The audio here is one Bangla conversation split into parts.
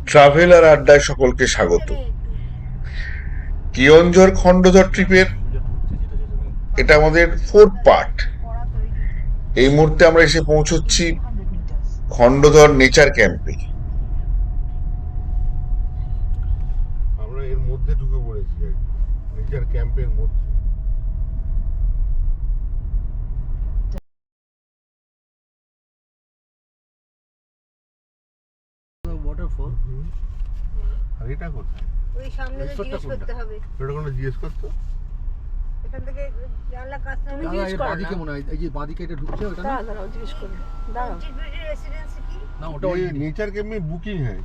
ট্রাভেলার আড্ডায় সকলকে স্বাগত। কিয়ঞ্জর খন্ডধর ট্রিপের এটা আমাদের 4th পার্ট। এই মুহূর্তে আমরা এসে পৌঁছচ্ছি খন্ডধর নেচার ক্যাম্পে। আমরা এর মধ্যে ঢুকে পড়েছি, নেচার ক্যাম্পের মধ্যে। ওয়াটারফল। আর এটা কোথায়? ওই সামনে জিজ্ঞেস করতে হবে। এটা কোনো জিজ্ঞেস করতো? এখান থেকে জানলা কাজ না জিজ্ঞেস কর। বাদিকে মনে হয় এই যে বাদিকে এটা ঢুকছে ওটা না। দাঁড়াও জিজ্ঞেস করুন। দাঁড়াও। इंटीग्रेटेड रेसिडेंसी की? না ওটা ওই नेचर कैंप में बुकिंग है।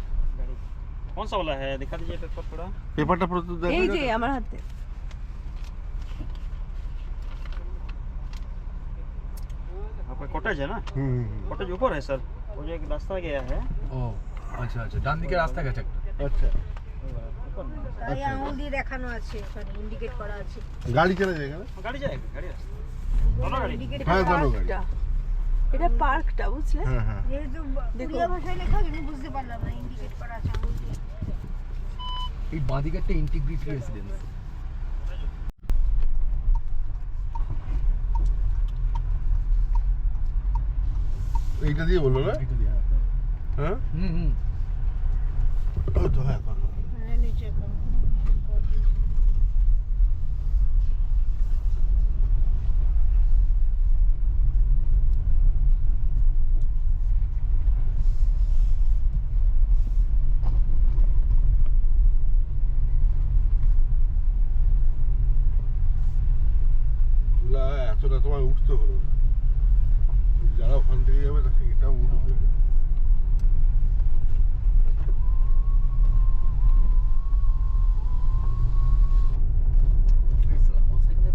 कौन सा वाला है, दिखा दीजिए पेपर थोड़ा। পেপারটা পুরো তো দেখো। এই যে আমার হাতে। आपका कॉटेज है ना? कॉटेज ऊपर है सर, वो जो एक रास्ता गया है। ও আচ্ছা আচ্ছা, ডান দিকে রাস্তা গেছে একটা। আচ্ছা, তাই আঙুল দিয়ে দেখানো আছে, ওখানে ইন্ডিকেট করা আছে। গাড়ি চলে যায় এখানে? गाड़ी जाएगी, गाड़ी रास्ता। दोनों गाड़ी। ইন্ডিকেট হ্যাঁ, জানো গাড়ি। এটা পার্কটা বুঝলে? হ্যাঁ হ্যাঁ। যেহেতু উড়িয়া ভাষায় লেখা আমি বুঝতে পারলাম না, ইন্ডিকেট করা আছে আঙুল দিয়ে। এই বাদিকে একটা ইন্টিগ্রেটেড রেসিডেন্স। এইটা দিয়ে বললো না? এটা দিয়ে হ্যাঁ, হুম ও তো হ্যাঁ করো। মানে নিচে করো। ধুলা এতটা তোমার উঠতে হলো না, যারা ওখান থেকে যাবে তাকে এটাও উঠবে।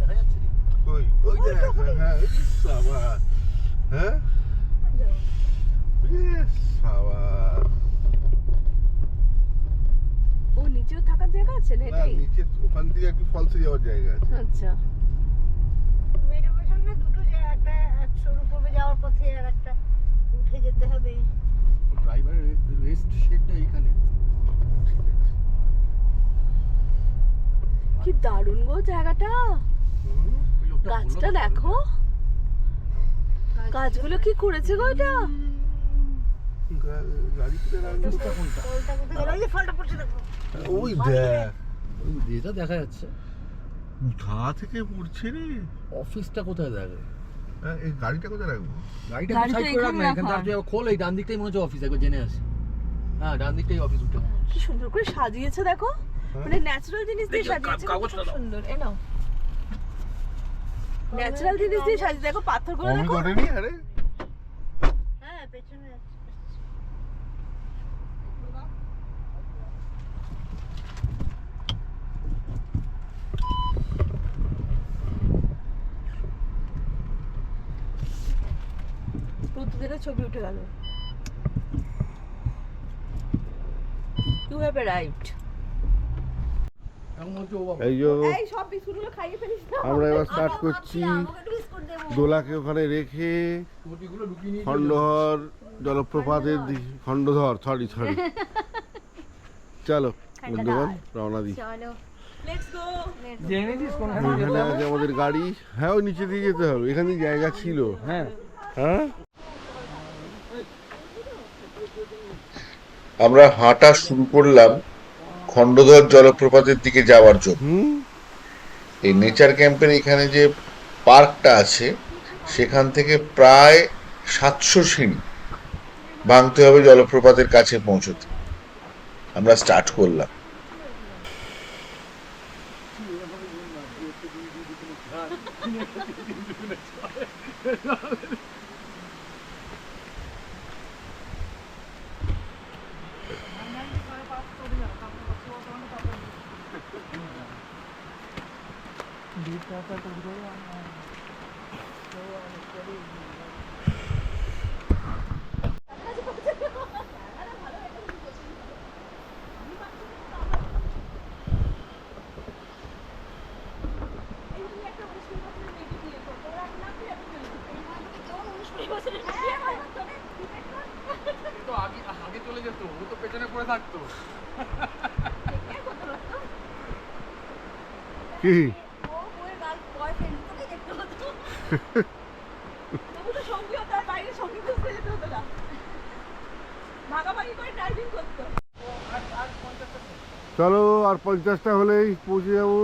দেখা যাচ্ছে রে। ওই ওই দেখ, হ্যাঁ সাবাস, হ্যাঁ সাবাস। ও নিচেও থাকার জায়গা আছে না না, এটাই? নিচে ওখান থেকে একটু ফলসে যাওয়ার জায়গা আছে। আচ্ছা। মেরু সামনে দুটো জায়গা, একটা সরু পূর্বে যাওয়ার পথে আর একটা উঠে যেতে হবে। ড্রাইভারের রেস্ট শেডটা এখানে। কি দারুণ গো জায়গাটা। হুম, ওই লোকটা গাছটা বললো তো, দেখো, গাছগুলো কি করেছে গো এটা। গাড়ি করে রাখবে। অফিসটা কোনটা? ফলটা কোথায় গেল? ওই যে ফলটা পড়ছে দেখো। ওই দেখ, ওই যেটা দেখা যাচ্ছে। কোথা থেকে পড়ছে রে? অফিসটা কোথায় দেখে? হ্যাঁ, এই গাড়িটা কোথায় রাখবো? গাড়িটা গাড়িটা সাইড করে রাখ না, এখানে এখান রাখা। থেকে খোল, এই ডান দিকটাই মনে হচ্ছে অফিস, একবার জেনে আসি। হ্যাঁ, ডান দিকটাই অফিস উঠে মনে হচ্ছে। কি সুন্দর করে সাজিয়েছে দেখো, মানে ন্যাচারাল জিনিস দিয়ে সাজিয়েছে, খুব সুন্দর। এ নাও, ন্যাচারাল জিনিস দিয়ে সাজিয়েছে দেখো, পাথরগুলো কমই দেখো। করেনি? আরে হ্যাঁ, পেছনে আছে। প্রতিদিনের ছবি উঠে গেল। You have arrived. এখন বলছে ও বাবা। এই যে এই সব বিস্কুটগুলো খাইয়ে ফেলিস না। আমরা এবার স্টার্ট করছি। আমাকে একটু বিস্কুট দেবো। দোলাকে ওখানে রেখে রুটিগুলো ঢুকিয়ে নিয়ে খন্ডধর জলপ্রপাতের খন্ডধর সরি চলো বন্ধুগণ, রওনা দিই। চলো। Let's go. জেনেছিস কোন এখানে আছে আমাদের গাড়ি। হ্যাঁ, ওই নিচে দিয়ে যেতে হবে, এখানে জায়গা ছিল। হ্যাঁ হ্যাঁ, আমরা হাঁটা শুরু করলাম খন্ডধর জলপ্রপাতের দিকে যাওয়ার জন্য। হুম, এই নেচার ক্যাম্পের এখানে যে পার্কটা আছে সেখান থেকে প্রায় 700 সিঁড়ি ভাঙতে হবে জলপ্রপাতের কাছে পৌঁছতে। আমরা স্টার্ট করলাম। তো আগে আগে তো থাকতো। কি ও বউয়ের বয়ফ্রেন্ড তোকে দেখতে হতো। তবু তো সঙ্গী হতো, আর বাইরে সঙ্গী খুঁজতে যেতে হতো না, ভাগাভাগি করে ড্রাইভিং করতো। চলো আর 50টা হলেই পৌঁছে যাবো।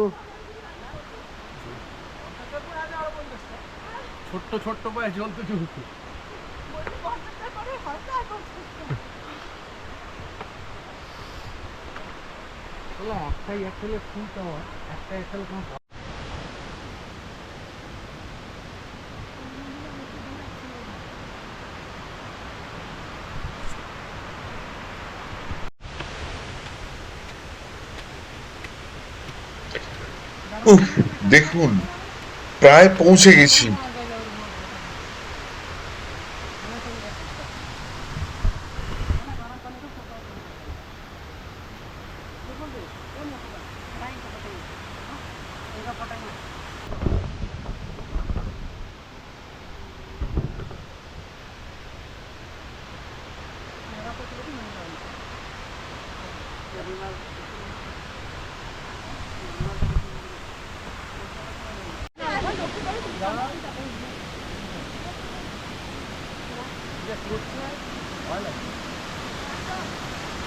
ছোট্ট ছোট্ট পায়ে চলতে চলতে। বলছি 50টা করে হয়তো আর 50টা। একটাই একটালে ফুল পাওয়া, একটা একটালে কোনো উফ, দেখুন প্রায় পৌঁছে গেছি।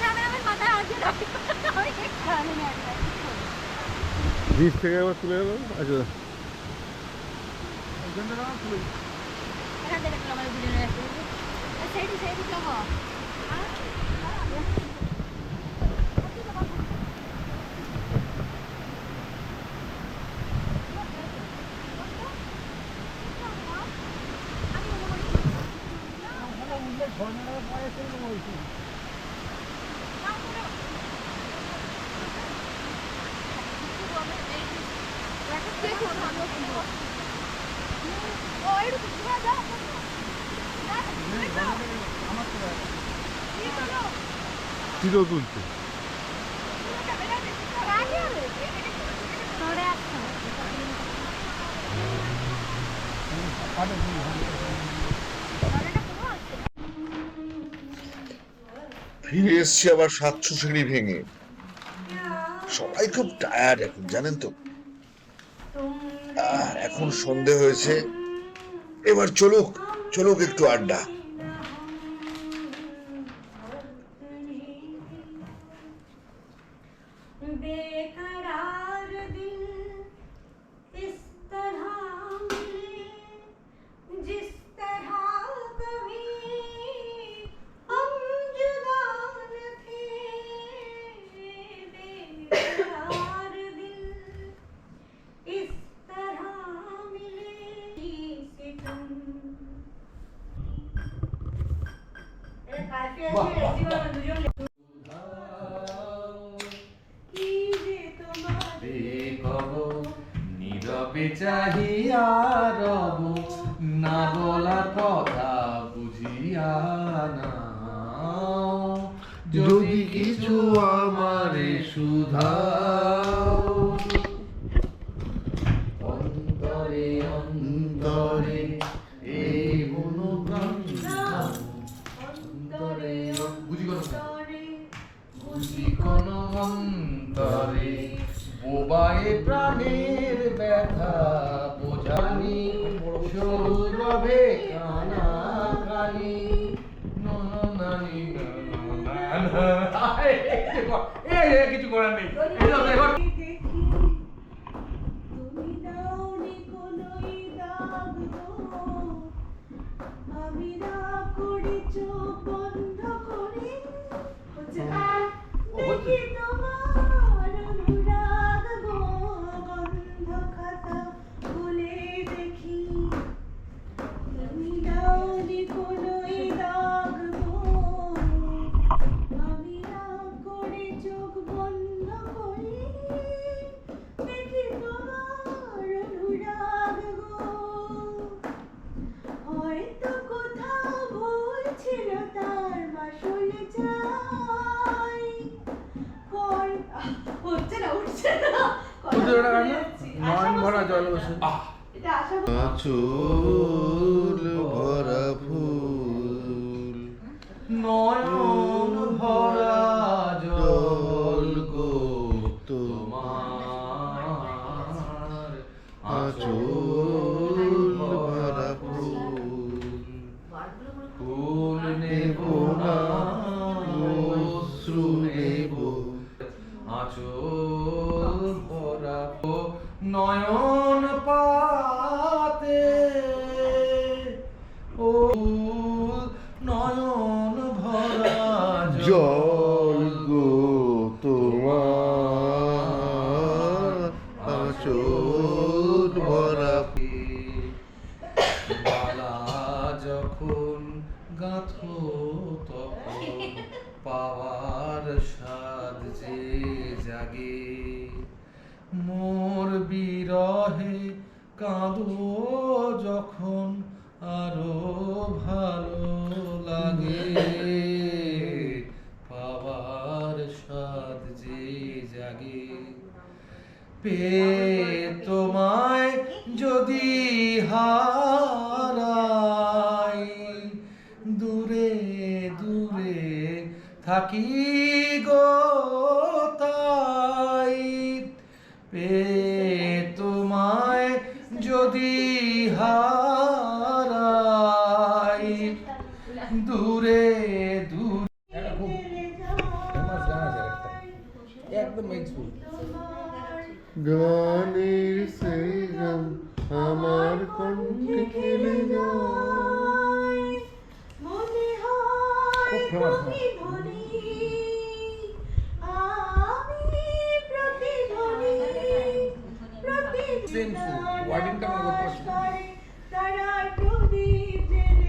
আমার মাথায় আগে রাখি, আমি এখানে নিয়ে আসি। ব্রিজ থেকে আবার তুলে গেল। আচ্ছা এখান থেকে তো আমার দুজনে আসছে। সেইটি সেইটি যাবো। চিরো তুলছে। ফিরে এসছি আবার 700 সিঁড়ি ভেঙে। সবাই খুব টায়ার্ড এখন, জানেন তো। এখন সন্ধে হয়েছে, এবার চলুক চলুক একটু আড্ডা। बेकरार दिल इस तरह मिले जिस तरह कभी हम जुदा न थे। बेकरार दिल इस तरह मिले सितम। काफी अच्छी रेसिपी दुजन নীরবে চাহিয়া রব, না বলা কথা বুঝিয়া নাও, যদি কিছু আমারে শুধাও। অন্তরে অন্তরে এই মনোপ্রাণ, অন্তরে বুঝি কোন অন্তরে বোবায়ে প্রাণের ব্যথা বোঝানি, সৌরভে কানা কানি কিছু করার নেই। তুমি দাওনি কোনোই দাগ গো, আমি রাগ করি চোখ বন্ধ করে, দেখি তোমার অনুরাগ গো, বন্ধ খাতা খুলে দেখি। তুমি দাওনি কোনোই দাগ গো, আমি রাগ করে চোখ বন্ধ করে, দেখি তোমার অনুরাগ গো। হয়তো কোথাও ভুল ছিল, তার মাসুল চাই। হচ্ছে না, উঠছে না। নয়ন ভরা জল বসে এটা আশা চুল ভরা ফুল, নয়ন ভরা ও নয়ন ভরা জল গো তোমার আঁচল ভরা বালা যখন গাঁথো তখন পাওয়ার স্বাদ যে জাগে মোর বিরহে কাঁদো যখন আরো ভালো লাগে পাওয়ার স্বাদ যে জাগে পে তোমায় যদি হারাই দূরে দূরে থাকি গো তাই পে তোমায় যদি হারাই দূরে দূরে ফেমাস গান আছে একটা একদম মেক্সফুল গানের সেই গান আমার কণ্ঠে খেলে যায় মনে হয় খুব ফেমাস তুমি ধনী, আমি প্রতিধ্বনি, Painful. Wording টা মনে করতে পারছি না। তারার প্রদীপ জ্বেলে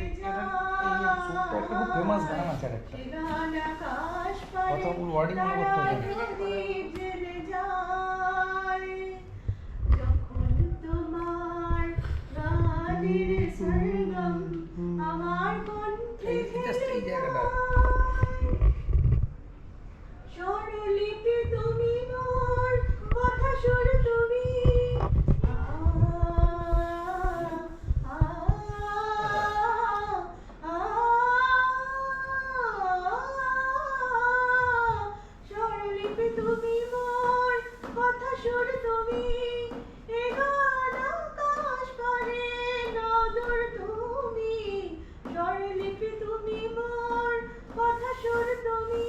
একটা খুব ফেমাস গান আছে একটা গান আকাশ পারে, কতগুলো wording মনে করতে হবে। তারার প্রদীপ জ্বেলে যায়। যখন তোমার গানের সরগম আমার কণ্ঠে just এই জায়গাটা। স্বরলিপি তুমি মোর কথা সুর তুমি স্বরলিপি তুমি মোর কথা সুর তুমি এ গান আকাশ পারে নজর তুমি স্বরলিপি তুমি মোর কথা সুর তুমি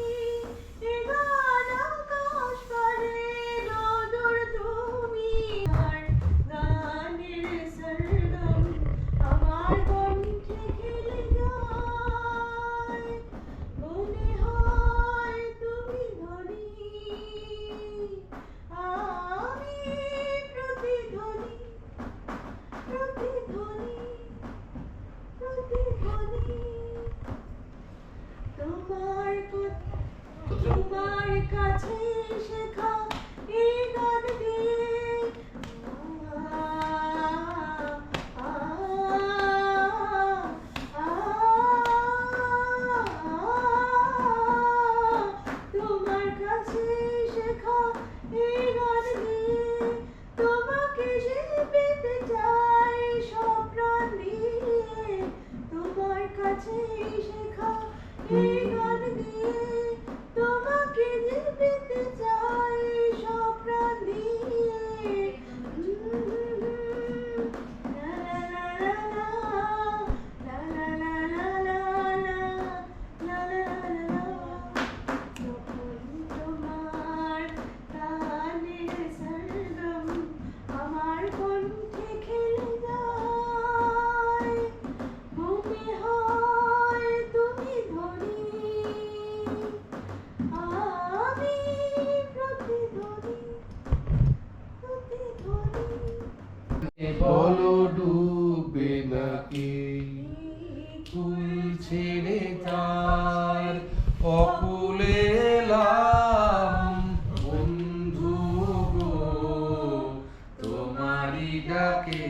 এ গান আকাশ পারে নজর তুমি আর গানের সরগম আমার কণ্ঠে খেলে যায় মনে হয় তুমি ধনী আমি প্রতিধ্বনি প্রতিধ্বনি প্রতিধ্বনি তোমার কাছে শেখা এই গান দিয়ে তোমার কাছে শেখা এই গান দিয়ে তোমাকে যে পেতে চাই সব প্রাণ দিয়ে তোমার কাছে শেখা এই গান দিয়ে তোমাকে যে পেতে চাই সব প্রাণ দিয়ে লা লা লা লা লা লা লা লা লা লা লা যখন তোমার গানের সরগম আমার কণ্ঠে খেলে যায় মনে হয় তুমি ধনী আমি প্রতিধ্বনি প্রতিধ্বনি বলো ডুবে নাকি ফুল ছেড়ে তার অকুলে এলাম বন্ধু গো তোমারই ডাকে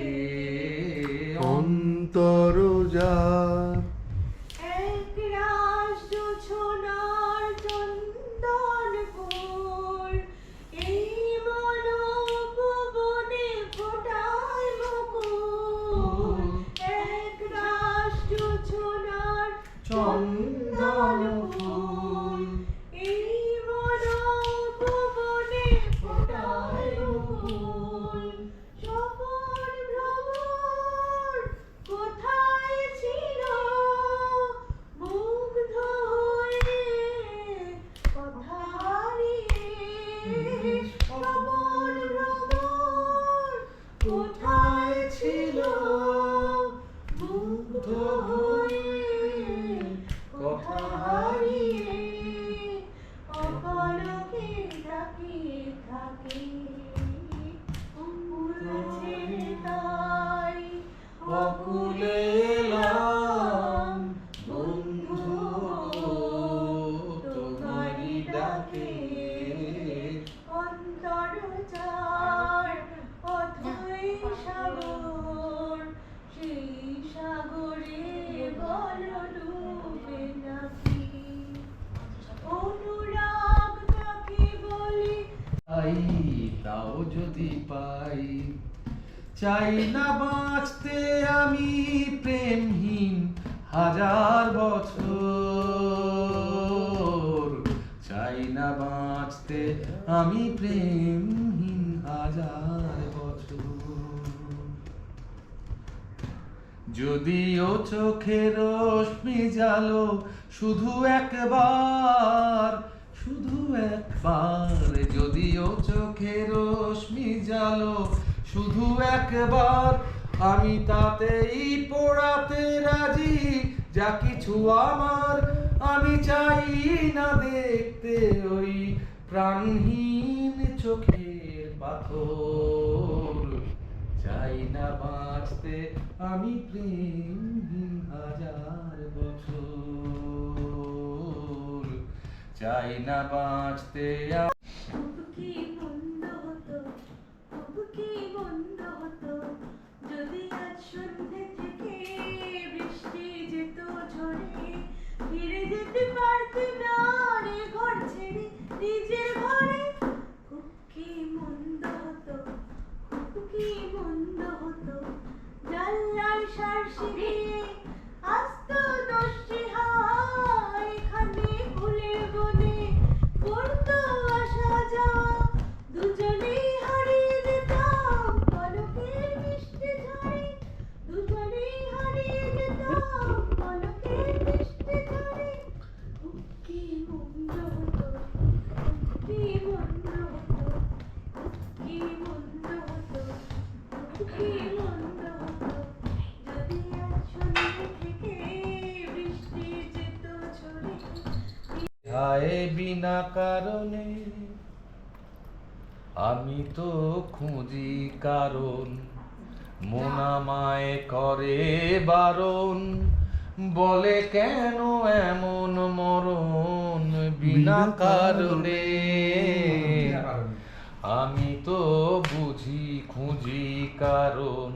অন্তর যার এক রাস জোছনার চন্দন ফুল এই মনোভুবনে ফোটায় মুকুল এক রাস জোছনার চন্দন ফুল এই মনোভুবনে ফোটায় মুকুল স্বপন ভ্রমর কোথায় ছিল মুগ্ধ হয়ে কথা হারিয়ে স্বপন ভ্রমর কোথায় ছিল মুগ্ধ হয়ে চাই না বাঁচতে আমি প্রেমহীন হাজার বছর, চাই না বাঁচতে আমি প্রেমহীন হাজার বছর। যদিও চোখের রশ্মি জালো শুধু একবার, শুধু একবার, যদিও চোখের রশ্মি জালো শুধু একবার, আমি তাতেই পোড়াতে রাজি যা কিছু আমার। আমি চাই না দেখতে ওই প্রাণহীন চোখের পাথর, চাই না বাঁচতে আমি প্রেমহীন হাজার বছর, চাই না বাঁচতে খুব কি মন্দ হতো, খুব কি মন্দ হতো যদি আজ সন্ধ্যে থেকে বৃষ্টি যেত ঝরে, ফিরে যেতে পারতে না রে ঘর ছেড়ে নিজের ঘরে। খুব কি মন্দ হতো, খুব কি মন্দ হতো জানলার শার্সি দিয়ে আস্ত দোষী হাওয়া এখানে ফুলের বনে করতো আসা যাওয়া, দুজনেই হারিয়ে যেতাম পলকের মিষ্টি ঝরে, দুজনেই হারিয়ে যেতাম পলকের মিষ্টি ঝরে। খুব কি মন্দ হতো, খুব কি মন্দ হতো, খুব কি মন্দ হতো, খুব কি মন্দ হতো যদি আজ সন্ধ্যে থেকে বৃষ্টি যেত ঝরে। হায় বিনা কারণে আমি তো খুঁজি কারণ, মন আমায় করে বারণ, বলে কেন এমন মরণ বিনা কারণে। আমি তো বুঝি খুঁজি কারণ,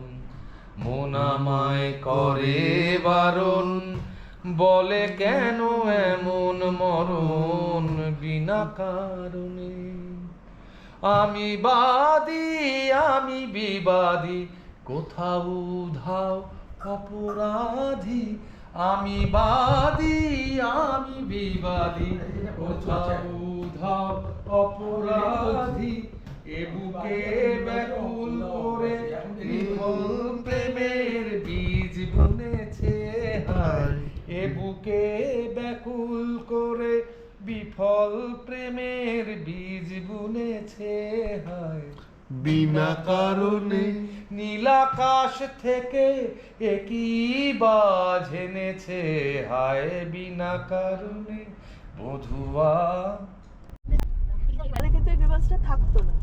মন আমায় করে বারণ, বলে কেন এমন মরণ বিনা কারণে। আমি বাদী, আমি বিবাদী, কোথাও ধাও অপরাধী। আমি বাদী, আমি বিবাদী, কোথাও ধাও অপরাধী। এ বুকে ব্যাকুল করে বিফল প্রেমের বীজ বুনেছে হায়, এ বুকে ব্যাকুল করে বিফল প্রেমের বীজ বুনেছে হায় বিনা কারণে। নীলাকাশ থেকে একই বাজ এনেছে হায় বিনা কারণে বধুয়া। মানে কিন্তু এই বিবাসটা থাকতো না,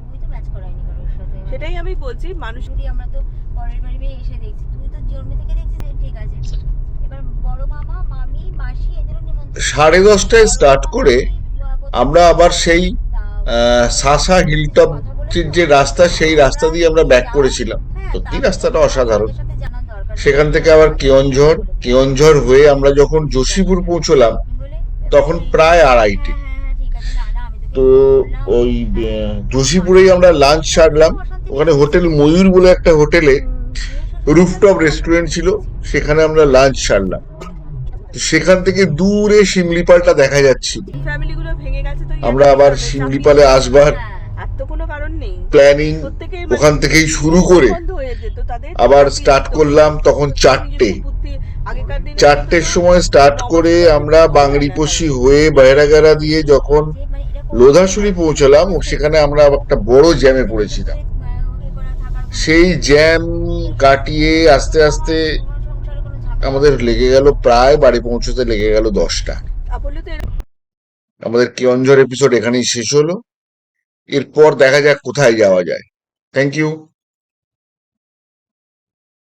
তুই তো ম্যাচ করাইনি কারোর সাথে। সেটাই আমি বলছি। মানুষ যদি আমরা তো পরের বাড়ি এসে দেখছি, তুই তো জন্ম থেকে দেখছিস যে ঠিক আছে, এবার বড় মামা মামি মাসি এদেরও নিমন্ত্রণ। 10:30টায় স্টার্ট করে আমরা আবার সেই সাসা হিলটপ যে রাস্তা, সেই রাস্তা দিয়ে আমরা ব্যাক করেছিলাম। সত্যি রাস্তাটা অসাধারণ। সেখান থেকে আবার কেওনঝড় হয়ে আমরা যখন যোশীপুর পৌঁছলাম তখন প্রায় 2:30। তো ওই যোশীপুরেই আমরা লাঞ্চ সারলাম। ওখানে হোটেল ময়ূর বলে একটা হোটেলে রুফটপ রেস্টুরেন্ট ছিল, সেখানে আমরা লাঞ্চ সারলাম। সেখান থেকে দূরে শিমলিপালটা দেখা যাচ্ছিল। ফ্যামিলিগুলো ভেঙে গেছে, তো আমরা আবার শিমলিপালে আসবার আর তো কোনো কারণ নেই। প্ল্যানিং ওখান থেকেই শুরু করে বন্ধ হয়ে যেত তাদের। আবার স্টার্ট করলাম তখন 4টের সময় স্টার্ট করে আমরা বাংরিপোষি হয়ে বাইরাগাড়া দিয়ে যখন লোধাশুলি পৌঁছলাম, সেখানে আমরা একটা বড় জ্যামে পড়েছিলাম। সেই জ্যাম কাটিয়ে আস্তে আস্তে আমাদের লেগে গেল, প্রায় বাড়ি পৌঁছতে লেগে গেল 10টা। আমাদের কেওনঝড় এপিসোড এখানেই শেষ হলো। এরপর দেখা যাক কোথায় যাওয়া যায়। Thank you.